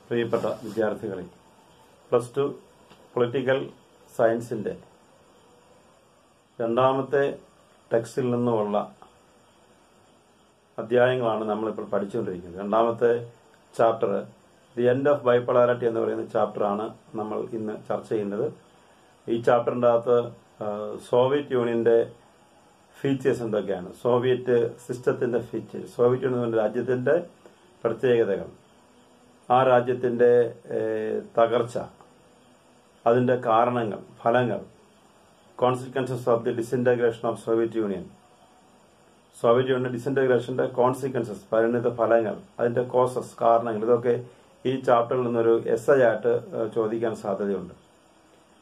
പ്രിയപ്പെട്ട വിദ്യാർത്ഥികളെ, +2 പൊളിറ്റിക്കൽ സയൻസിൻ്റെ രണ്ടാമത്തെ ടെക്സ്റ്റിൽ നിന്നുമുള്ള അധ്യായങ്ങളാണ് നമ്മളിപ്പോൾ പഠിച്ചുകൊണ്ടിരിക്കുന്നത്. രണ്ടാമത്തെ ചാപ്റ്റർ ദി എൻഡ് ഓഫ് ബൈപോളാരിറ്റി എന്ന് പറയുന്ന ചാപ്റ്ററാണ് നമ്മൾ ഇന്ന് ചർച്ച ചെയ്യുന്നത്. ഈ ചാപ്റ്ററിൻ്റെ അകത്ത് സോവിയറ്റ് യൂണിയൻ്റെ ഫീച്ചേഴ്സ് എന്തൊക്കെയാണ്, സോവിയറ്റ് സിസ്റ്റത്തിൻ്റെ ഫീച്ചേഴ്സ്, സോവിയറ്റ് യൂണിയൻ രാജ്യത്തിൻ്റെ പ്രത്യേകതകൾ, ആ രാജ്യത്തിൻ്റെ തകർച്ച, അതിൻ്റെ കാരണങ്ങൾ, ഫലങ്ങൾ, consequences of the disintegration of Soviet Union, Soviet Union ഡിസിൻറ്റഗ്രേഷൻ്റെ കോൺസിക്വൻസസ്, പരിണിത ഫലങ്ങൾ, അതിൻ്റെ കോസസ്, കാരണങ്ങൾ, ഇതൊക്കെ ഈ ചാപ്റ്ററിൽ നിന്നൊരു എസ്സേ ആയിട്ട് ചോദിക്കാൻ സാധ്യതയുണ്ട്.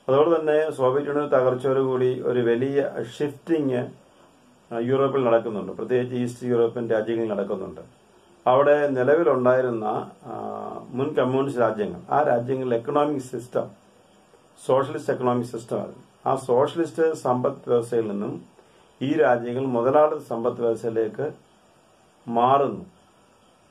അതുപോലെ തന്നെ സോവിയറ്റ് യൂണിയൻ തകർച്ചയോടുകൂടി ഒരു വലിയ ഷിഫ്റ്റിംഗ് യൂറോപ്പിൽ നടക്കുന്നുണ്ട്, പ്രത്യേകിച്ച് ഈസ്റ്റ് യൂറോപ്യൻ രാജ്യങ്ങളിൽ നടക്കുന്നുണ്ട്. അവിടെ നിലവിലുണ്ടായിരുന്ന മുൻ കമ്മ്യൂണിസ്റ്റ് രാജ്യങ്ങൾ, ആ രാജ്യങ്ങളിൽ എക്കണോമിക് സിസ്റ്റം സോഷ്യലിസ്റ്റ് എക്കണോമിക് സിസ്റ്റമായിരുന്നു. ആ സോഷ്യലിസ്റ്റ് സമ്പദ് വ്യവസ്ഥയിൽ നിന്നും ഈ രാജ്യങ്ങൾ മുതലാളിത്ത സമ്പദ് വ്യവസ്ഥയിലേക്ക് മാറുന്നു.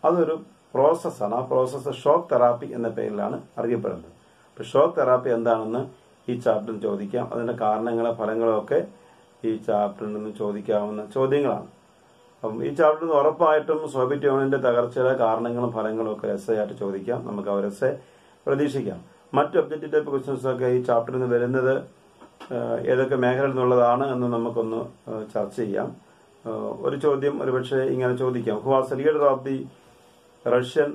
അതൊരു പ്രോസസ്സാണ്. ആ പ്രോസസ്സ് ഷോക്ക് തെറാപ്പി എന്ന പേരിലാണ് അറിയപ്പെടുന്നത്. അപ്പോൾ ഷോക്ക് തെറാപ്പി എന്താണെന്ന് ഈ ചാപ്റ്ററിൽ ചോദിക്കാം. അതിന്റെ കാരണങ്ങളും ഫലങ്ങളും ഒക്കെ ഈ ചാപ്റ്ററിൽ നിന്ന് ചോദിക്കാവുന്ന ചോദ്യങ്ങളാണ്. അപ്പം ഈ ചാപ്റ്ററിൽ നിന്ന് ഉറപ്പായിട്ടും സോവിയറ്റ് യൂണിയന്റെ തകർച്ചയുടെ കാരണങ്ങളും ഫലങ്ങളും ഒക്കെ എസ്സേ ആയിട്ട് ചോദിക്കാം. നമുക്ക് അവർ എസ്സേ പ്രതീക്ഷിക്കാം. മറ്റ് ഒബ്ജക്റ്റീവ് ടൈപ്പ് ക്വസ്റ്റ്യൻസ് ഒക്കെ ഈ ചാപ്റ്ററിൽ നിന്ന് വരുന്നത് ഏതൊക്കെ മേഖലയിൽ നിന്നുള്ളതാണ് എന്ന് നമുക്കൊന്ന് ചർച്ച ചെയ്യാം. ഒരു ചോദ്യം ഒരുപക്ഷെ ഇങ്ങനെ ചോദിക്കാം: who was the leader of the Russian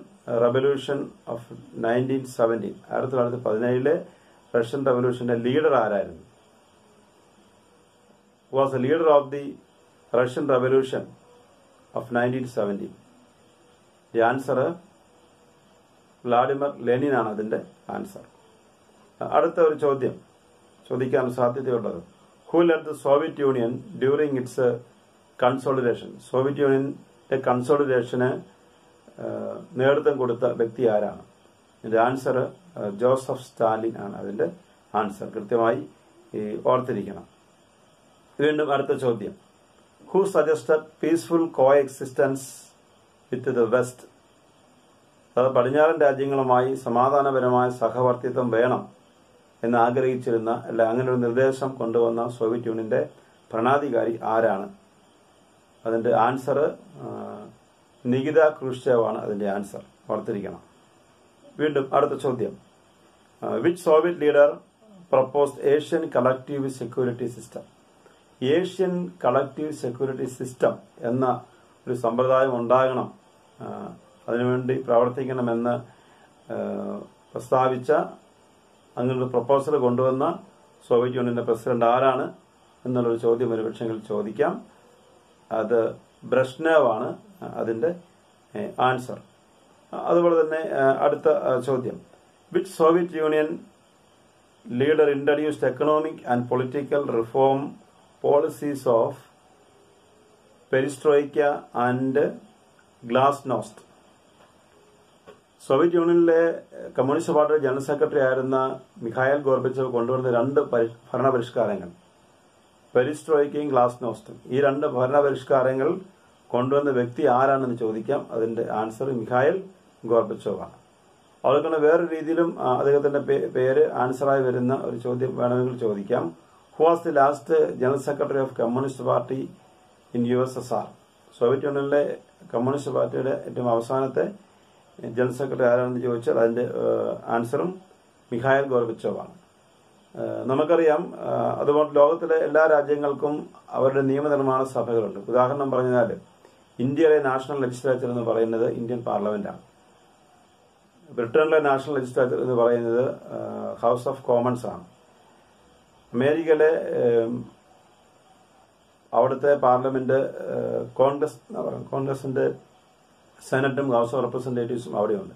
revolution of 1917? 1917 Russian റവല്യൂഷന്റെ ലീഡർ ആരായിരുന്നു? Who was the leader of the Russian revolution of 1917? The answer Vladimir Lenin ആണ് അതിന്റെ ആൻസർ. അടുത്ത ഒരു ചോദ്യം ചോദിക്കാൻ സാധ്യതയുള്ളത്: who led the Soviet Union during its consolidation? Soviet യൂണിയന്റെ കൺസോളിഡേഷന് നേതൃത്വം കൊടുത്ത വ്യക്തി ആരാണ്? ഇതിന്റെ ആൻസർ ജോസഫ് സ്റ്റാലിൻ ആണ് അതിന്റെ ആൻസർ. കൃത്യമായി ഓർത്തിരിക്കണം. വീണ്ടും അടുത്ത ചോദ്യം: who suggested peaceful co existence with the west? അത് പടിഞ്ഞാറൻ രാജ്യങ്ങളുമായി സമാധാനപരമായ സഹവർത്തിത്വം വേണം എന്ന് ആഗ്രഹിച്ചിരുന്ന, അല്ല അങ്ങനെ ഒരു നിർദ്ദേശം കൊണ്ടുവന്ന സോവിയറ്റ് യൂണിയന്റെ ഭരണാധികാരി ആരാണ്? അതിന്റെ ആൻസർ നികിത ക്രൂഷ്ചേവ് ആണ് അതിന്റെ ആൻസർ. ഓർത്തിരിക്കണം. വീണ്ടും അടുത്ത ചോദ്യം: which Soviet leader proposed Asian collective security system? Asian collective security system എന്ന ഒരു സമ്പ്രദായം ഉണ്ടാകണം, അതിനുവേണ്ടി പ്രവർത്തിക്കണമെന്ന് പ്രസ്താവിച്ച, അങ്ങനൊരു പ്രപ്പോസൽ കൊണ്ടുവന്ന സോവിയറ്റ് യൂണിയന്റെ പ്രസിഡന്റ് ആരാണ് എന്നുള്ളൊരു ചോദ്യം ഒരുപക്ഷെങ്കിൽ ചോദിക്കാം. അത് ബ്രഷ്നേവ് ആണ് അതിന്റെ ആൻസർ. അതുപോലെ തന്നെ അടുത്ത ചോദ്യം: which Soviet Union leader introduced economic and political reform policies of perestroika and glasnost? Soviet യൂണിയനിലെ കമ്മ്യൂണിസ്റ്റ് പാർട്ടിയുടെ ജനറൽ സെക്രട്ടറി ആയിരുന്ന മിഖായൽ ഗോർബച്ചേവ് കൊണ്ടുവന്ന രണ്ട് ഭരണപരിഷ്കാരങ്ങൾ, പെരിസ്ട്രോയിക്കയും ഗ്ലാസ്നോസ്റ്റും. ഈ രണ്ട് ഭരണപരിഷ്കാരങ്ങൾ കൊണ്ടുവന്ന വ്യക്തി ആരാണെന്ന് ചോദിക്കാം. അതിന്റെ ആൻസർ മിഖായൽ ഗോർബച്ചേവ് ആണ്. അതുകൊണ്ട് വേറൊരു രീതിയിലും അദ്ദേഹത്തിന്റെ പേര് ആൻസറായി വരുന്ന ഒരു ചോദ്യം വേണമെങ്കിൽ ചോദിക്കാം: who was the last general secretary of communist party in USSR? Soviet യൂണിയനിലെ കമ്മ്യൂണിസ്റ്റ് പാർട്ടിയുടെ ഏറ്റവും അവസാനത്തെ ജനറൽ സെക്രട്ടറി ആരാണെന്ന് ചോദിച്ചാൽ അതിന്റെ ആൻസറും മിഖായൽ ഗോർബച്ചേവ് ആണ്. നമുക്കറിയാം, അതുകൊണ്ട് ലോകത്തിലെ എല്ലാ രാജ്യങ്ങൾക്കും അവരുടെ നിയമനിർമ്മാണ സഭകളുണ്ട്. ഉദാഹരണം പറഞ്ഞാൽ ഇന്ത്യയിലെ നാഷണൽ ലെജിസ്ലേച്ചർ എന്ന് പറയുന്നത് ഇന്ത്യൻ പാർലമെന്റാണ്. ബ്രിട്ടനിലെ നാഷണൽ ലെജിസ്ലേച്ചർ എന്ന് പറയുന്നത് ഹൗസ് ഓഫ് കോമൺസ് ആണ്. അമേരിക്കയിലെ അവിടുത്തെ പാർലമെന്റ് കോൺഗ്രസിന്റെ സെനറ്റും ഹൗസ് ഓഫ് റെപ്രസെന്റേറ്റീവ്സും അവിടെയുണ്ട്.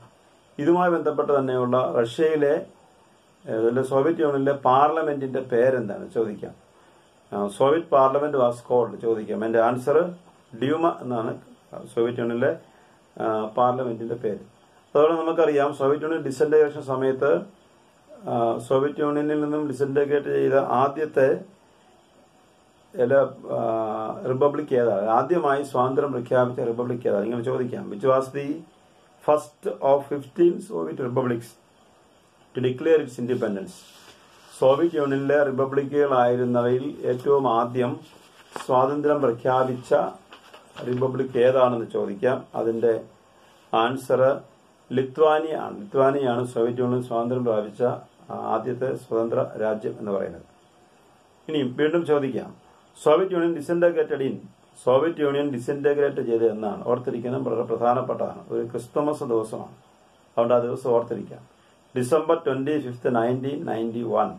ഇതുമായി ബന്ധപ്പെട്ട് തന്നെയുള്ള റഷ്യയിലെ സോവിയറ്റ് യൂണിയനിലെ പാർലമെന്റിന്റെ പേരെന്താണ് ചോദിക്കാം. സോവിയറ്റ് പാർലമെന്റ് വാസ് കോൾഡ് ചോദിക്കാം. എന്റെ ആൻസർ ഡ്യൂമ എന്നാണ് സോവിയറ്റ് യൂണിയനിലെ പാർലമെന്റിന്റെ പേര്. അതുപോലെ നമുക്കറിയാം, സോവിയറ്റ് യൂണിയൻ ഡിസന്റഗ്രേഷൻ സമയത്ത് സോവിയറ്റ് യൂണിയനിൽ നിന്നും ഡിസന്റഗ്രേറ്റ് ചെയ്ത ആദ്യത്തെ റിപ്പബ്ലിക് ഏതാണ്? ആദ്യമായി സ്വാതന്ത്ര്യം പ്രഖ്യാപിച്ച റിപ്പബ്ലിക് ഏതാണ്? ഇങ്ങനെ ചോദിക്കാം. Which was the first of 15 Soviet republics to declare its independence. Soviet യൂണിയനിലെ റിപ്പബ്ലിക്കുകളായിരുന്നവയിൽ ഏറ്റവും ആദ്യം സ്വാതന്ത്ര്യം പ്രഖ്യാപിച്ച റിപ്പബ്ലിക് ഏതാണെന്ന് ചോദിക്കാം. അതിന്റെ ആൻസർ ലിത്വാനിയ ആണ്. ലിത്വാനിയാണ് സോവിയറ്റ് യൂണിയൻ സ്വാതന്ത്ര്യം പ്രാപിച്ച ആദ്യത്തെ സ്വതന്ത്ര രാജ്യം എന്ന് പറയുന്നത്. ഇനി വീണ്ടും ചോദിക്കാം, സോവിയറ്റ് യൂണിയൻ ഡിസിൻറ്റഗ്രേറ്റ് ചെയ്ത് എന്നാണ്. ഓർത്തിരിക്കുന്നത് വളരെ പ്രധാനപ്പെട്ടതാണ്. ഒരു ക്രിസ്തുമസ് ദിവസമാണ്, അതുകൊണ്ട് ആ ദിവസം ഓർത്തിരിക്കാം. ഡിസംബർ 25, 1991,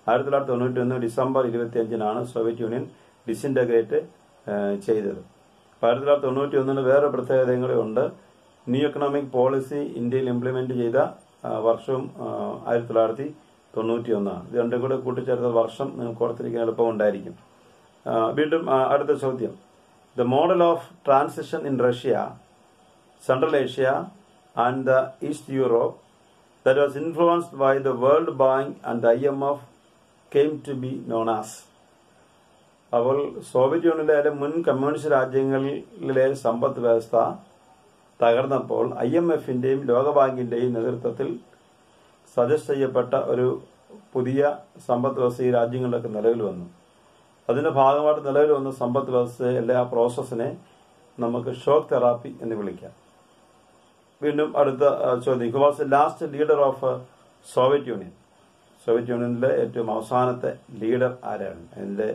1991 ഡിസംബർ 25-നാണ് സോവിയറ്റ് യൂണിയൻ ഡിസിൻറ്റഗ്രേറ്റ് ചെയ്തത്. 1991 വേറെ പ്രത്യേകതകളും ഉണ്ട്. ന്യൂ എക്കണോമിക് പോളിസി ഇന്ത്യയിൽ ഇംപ്ലിമെന്റ് ചെയ്ത വർഷവും 1991. ഇത് രണ്ടും കൂടെ കൂട്ടിച്ചേർത്ത വർഷം നിങ്ങൾക്ക് ഓർത്തിരിക്കാൻ എളുപ്പമുണ്ടായിരിക്കും. വീണ്ടും അടുത്ത ചോദ്യം, the model of transition in Russia, central Asia and the east Europe that was influenced by the World Bank and the IMF came to be known as. അപ്പോൾ സോവിയറ്റ് യൂണിയനിലെ മുൻ കമ്മ്യൂണിസ്റ്റ് രാജ്യങ്ങളിലെ സമ്പദ് വ്യവസ്ഥ തകർന്നപ്പോൾ IMF-ന്റെയും ലോകബാങ്കിന്റെയും നേതൃത്വത്തിൽ സജസ്റ്റ് ചെയ്യപ്പെട്ട ഒരു പുതിയ സമ്പദ് വ്യവസ്ഥ ഈ രാജ്യങ്ങളിലൊക്കെ നിലവിൽ വന്നു. അതിന്റെ ഭാഗമായിട്ട് നിലവിൽ വന്ന സമ്പദ് വ്യവസ്ഥയിലെ ആ പ്രോസസ്സിനെ നമുക്ക് ഷോക്ക് തെറാപ്പി എന്ന് വിളിക്കാം. വീണ്ടും അടുത്ത ചോദ്യം, who was the last leader of Soviet Union? Soviet യൂണിയനിലെ ഏറ്റവും അവസാനത്തെ ലീഡർ ആരാണ്? അതിന്റെ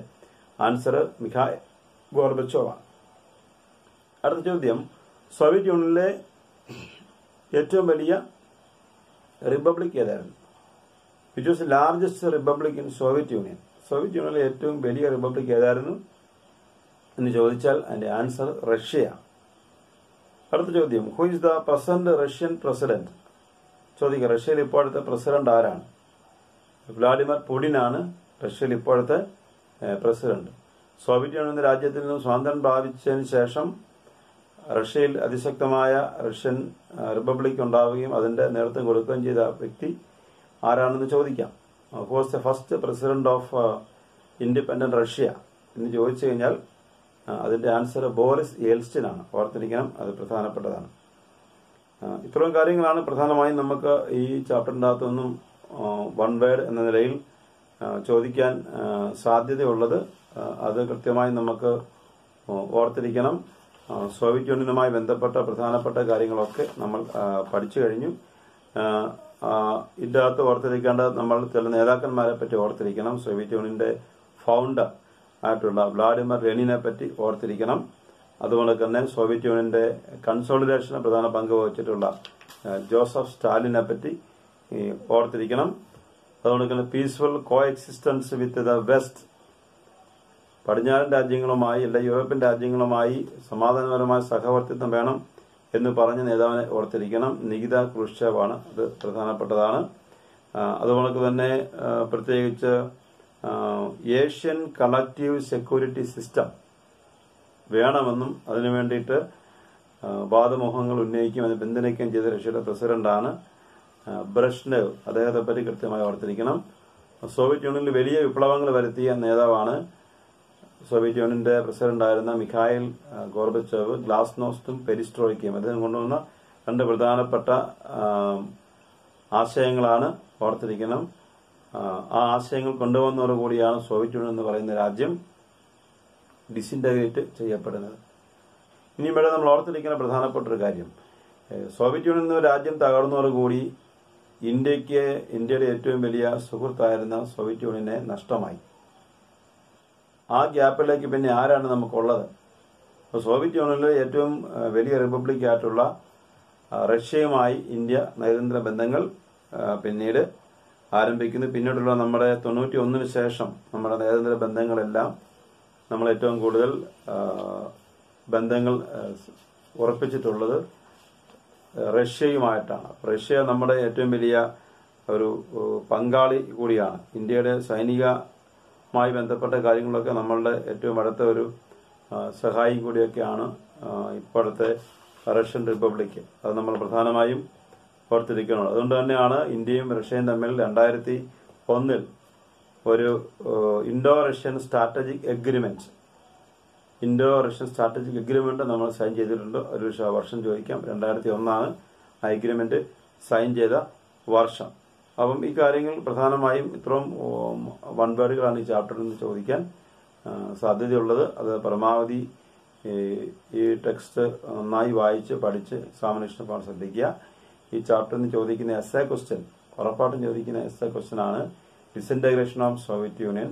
ആൻസർ മിഖായിൽ ഗോർബച്ചോവാണ്. അടുത്ത ചോദ്യം, സോവിയറ്റ് യൂണിയനിലെ ഏറ്റവും വലിയ റിപ്പബ്ലിക് ഏതായിരുന്നു? Which was the largest republic in Soviet Union? Soviet യൂണിയനിലെ ഏറ്റവും വലിയ റിപ്പബ്ലിക് ഏതായിരുന്നു എന്ന് ചോദിച്ചാൽ അതിന്റെ ആൻസർ റഷ്യയാണ്. അടുത്ത ചോദ്യം, who is the present Russian president? ചോദിക്കുക, റഷ്യയിൽ ഇപ്പോഴത്തെ പ്രസിഡന്റ് ആരാണ്? വ്ളാഡിമിർ പുടിനാണ് റഷ്യയിൽ ഇപ്പോഴത്തെ പ്രസിഡന്റ്. സോവിയറ്റ് യൂണിയൻ എന്ന രാജ്യത്തിൽ നിന്നും സ്വാതന്ത്ര്യം പ്രാപിച്ചതിന് ശേഷം റഷ്യയിൽ അതിശക്തമായ റഷ്യൻ റിപ്പബ്ലിക് ഉണ്ടാവുകയും അതിന്റെ നേതൃത്വം കൊടുക്കുകയും ചെയ്ത വ്യക്തി ആരാണെന്ന് ചോദിക്കാം. Who was the first president of independent Russia എന്ന് ചോദിച്ചു കഴിഞ്ഞാൽ അതിന്റെ ആൻസർ ബോറിസ് യെൽട്സിൻ ആണ്. ഓർത്തിരിക്കണം, അത് പ്രധാനപ്പെട്ടതാണ്. ഇത്രയും കാര്യങ്ങളാണ് പ്രധാനമായും നമുക്ക് ഈ ചാപ്റ്ററിന്റെ അകത്തുനിന്നും വൺ വേർഡ് എന്ന നിലയിൽ ചോദിക്കാൻ സാധ്യതയുള്ളത്. അത് കൃത്യമായി നമുക്ക് ഓർത്തിരിക്കണം. സോവിയറ്റ് യൂണിയനുമായി ബന്ധപ്പെട്ട പ്രധാനപ്പെട്ട കാര്യങ്ങളൊക്കെ നമ്മൾ പഠിച്ചു കഴിഞ്ഞു. ഇതിന്റെ അകത്ത് ഓർത്തിരിക്കേണ്ട നമ്മൾ ചില നേതാക്കന്മാരെ പറ്റി ഓർത്തിരിക്കണം. സോവിയറ്റ് യൂണിയന്റെ ഫൗണ്ടർ ആയിട്ടുള്ള വ്ളാഡിമിർ ലെനിനെ പറ്റി ഓർത്തിരിക്കണം. അതുപോലെ തന്നെ സോവിയറ്റ് യൂണിയന്റെ കൺസോളിഡേഷന് പ്രധാന പങ്ക് വഹിച്ചിട്ടുള്ള ജോസഫ് സ്റ്റാലിനെ പറ്റി ഓർത്തിരിക്കണം. അതുകൊണ്ട് തന്നെ peaceful co existence with the west, പടിഞ്ഞാറൻ രാജ്യങ്ങളുമായി അല്ല യൂറോപ്യൻ രാജ്യങ്ങളുമായി സമാധാനപരമായ സഹവർത്തിത്വം വേണം എന്ന് പറഞ്ഞ നേതാവിനെ ഓർത്തിരിക്കണം. നികിത ക്രൂഷ്ചേവാണ്. അത് പ്രധാനപ്പെട്ടതാണ്. അതുപോലെ തന്നെ പ്രത്യേകിച്ച് ഏഷ്യൻ കളക്റ്റീവ് സെക്യൂരിറ്റി സിസ്റ്റം വേണമെന്നും അതിനു വേണ്ടിയിട്ട് വാദമുഖങ്ങൾ ഉന്നയിക്കുകയും അത് പിന്തുണയ്ക്കുകയും ചെയ്ത റഷ്യയുടെ പ്രസിഡന്റാണ് ബ്രഷ്നെവ്. അദ്ദേഹത്തെ പറ്റി കൃത്യമായി ഓർത്തിരിക്കണം. സോവിയറ്റ് യൂണിയനിൽ വലിയ വിപ്ലവങ്ങൾ വരുത്തിയ നേതാവാണ് സോവിയറ്റ് യൂണിയന്റെ പ്രസിഡന്റായിരുന്ന മിഖായിൽ ഗോർബച്ചോവ്. ഗ്ലാസ്നോസ്റ്റും പെരിസ്ട്രോയിക്കയും അദ്ദേഹം കൊണ്ടുവന്ന രണ്ട് പ്രധാനപ്പെട്ട ആശയങ്ങളാണ്. ഓർത്തിരിക്കണം. ആ ആശയങ്ങൾ കൊണ്ടുവന്നതോടുകൂടിയാണ് സോവിയറ്റ് യൂണിയൻ എന്ന് പറയുന്ന രാജ്യം ഡിസിൻറ്റഗ്രേറ്റ് ചെയ്യപ്പെടുന്നത്. ഇനി ഇവിടെ നമ്മൾ ഓർത്തിരിക്കുന്ന പ്രധാനപ്പെട്ട ഒരു കാര്യം, സോവിയറ്റ് യൂണിയൻ എന്ന രാജ്യം തകർന്നതോടുകൂടി ഇന്ത്യയുടെ ഏറ്റവും വലിയ സുഹൃത്തായിരുന്ന സോവിയറ്റ് യൂണിയനെ നഷ്ടമായി. ആ ഗ്യാപ്പിലേക്ക് പിന്നെ ആരാണ് നമുക്കുള്ളത്? അപ്പോൾ സോവിയറ്റ് യൂണിയനിലെ ഏറ്റവും വലിയ റിപ്പബ്ലിക് ആയിട്ടുള്ള റഷ്യയുമായി ഇന്ത്യ നയതന്ത്ര ബന്ധങ്ങൾ പിന്നീട് ആരംഭിക്കുന്നു. പിന്നീടുള്ള നമ്മുടെ 91 ശേഷം നമ്മുടെ നയതന്ത്ര ബന്ധങ്ങളെല്ലാം നമ്മൾ ഏറ്റവും കൂടുതൽ ബന്ധങ്ങൾ ഉറപ്പിച്ചിട്ടുള്ളത് റഷ്യയുമായിട്ടാണ്. റഷ്യ നമ്മുടെ ഏറ്റവും വലിയ ഒരു പങ്കാളി കൂടിയാണ്. ഇന്ത്യയുടെ സൈനികമായി ബന്ധപ്പെട്ട കാര്യങ്ങളൊക്കെ നമ്മളുടെ ഏറ്റവും അടുത്ത ഒരു സഹായി കൂടിയൊക്കെയാണ് ഇപ്പോഴത്തെ റഷ്യൻ റിപ്പബ്ലിക്. അത് നമ്മൾ പ്രധാനമായും ഓർത്തിരിക്കണം. അതുകൊണ്ട് തന്നെയാണ് ഇന്ത്യയും റഷ്യയും തമ്മിൽ 2001 ഒരു ഇൻഡോ റഷ്യൻ സ്ട്രാറ്റജിക് എഗ്രിമെന്റ് നമ്മൾ സൈൻ ചെയ്തിട്ടുണ്ട്. ഒരു വർഷം ചോദിക്കാം. 2001 അഗ്രിമെന്റ് സൈൻ ചെയ്ത വർഷം. അപ്പം ഈ കാര്യങ്ങൾ പ്രധാനമായും ഇത്രയും വൺ വേർഡുകളാണ് ഈ ചാപ്റ്ററിൽ നിന്ന് ചോദിക്കാൻ സാധ്യതയുള്ളത്. അത് പരമാവധി ഈ ടെക്സ്റ്റ് നന്നായി വായിച്ച് പഠിച്ച് എക്സാമിനേഷന് പോകാൻ ശ്രദ്ധിക്കുക. ഈ ചാപ്റ്ററിൽ നിന്ന് ചോദിക്കുന്ന എസ്സേ ക്വസ്റ്റ്യൻ, ഉറപ്പായിട്ടും ചോദിക്കുന്ന എസ്സേ ക്വസ്റ്റ്യൻ ആണ് disintegration of Soviet Union,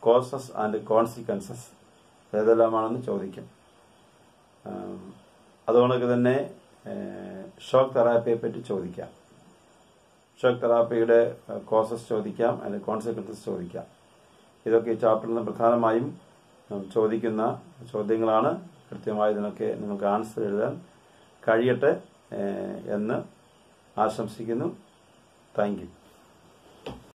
causes and consequences ഏതെല്ലാമാണെന്ന് ചോദിക്കും. അതുകൊണ്ടൊക്കെ തന്നെ ഷോക്ക് തെറാപ്പിയെ പറ്റി ചോദിക്കാം. ഷോക്ക് തെറാപ്പിയുടെ കോസസ് ചോദിക്കാം, അതിന്റെ കോൺസിക്വൻസസ് ചോദിക്കാം. ഇതൊക്കെ ഈ ചാപ്റ്ററിൽ നിന്ന് പ്രധാനമായും ചോദിക്കുന്ന ചോദ്യങ്ങളാണ്. കൃത്യമായി ഇതിനൊക്കെ നിങ്ങൾക്ക് ആൻസർ എഴുതാൻ കഴിയട്ടെ എന്ന് ആശംസിക്കുന്നു. Thank you.